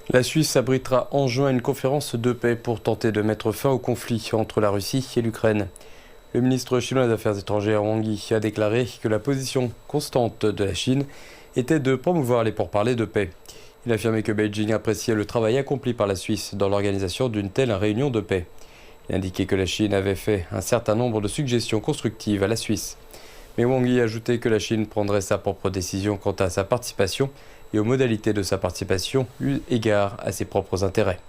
La Suisse abritera en juin une conférence de paix pour tenter de mettre fin au conflit entre la Russie et l'Ukraine. Le ministre chinois des Affaires étrangères Wang Yi a déclaré que la position constante de la Chine était de promouvoir les pourparlers de paix. Il a affirmé que Beijing appréciait le travail accompli par la Suisse dans l'organisation d'une telle réunion de paix. Il a indiqué que la Chine avait fait un certain nombre de suggestions constructives à la Suisse. Mais Wang Yi a ajouté que la Chine prendrait sa propre décision quant à sa participation et aux modalités de sa participation eu égard à ses propres intérêts.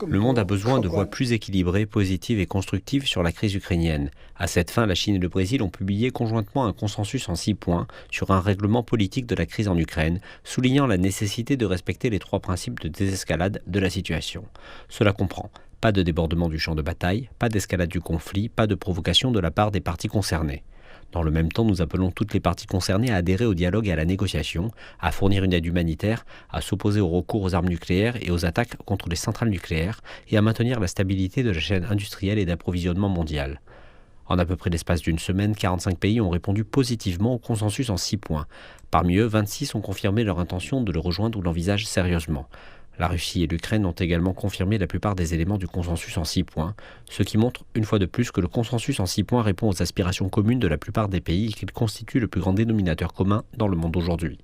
Le monde a besoin de voix plus équilibrées, positives et constructives sur la crise ukrainienne. À cette fin, la Chine et le Brésil ont publié conjointement un consensus en 6 points sur un règlement politique de la crise en Ukraine, soulignant la nécessité de respecter les 3 principes de désescalade de la situation. Cela comprend pas de débordement du champ de bataille, pas d'escalade du conflit, pas de provocation de la part des parties concernées. Dans le même temps, nous appelons toutes les parties concernées à adhérer au dialogue et à la négociation, à fournir une aide humanitaire, à s'opposer au recours aux armes nucléaires et aux attaques contre les centrales nucléaires, et à maintenir la stabilité de la chaîne industrielle et d'approvisionnement mondiale. En à peu près l'espace d'une semaine, 45 pays ont répondu positivement au consensus en 6 points. Parmi eux, 26 ont confirmé leur intention de le rejoindre ou l'envisagent sérieusement. La Russie et l'Ukraine ont également confirmé la plupart des éléments du consensus en 6 points, ce qui montre une fois de plus que le consensus en 6 points répond aux aspirations communes de la plupart des pays et qu'il constitue le plus grand dénominateur commun dans le monde aujourd'hui.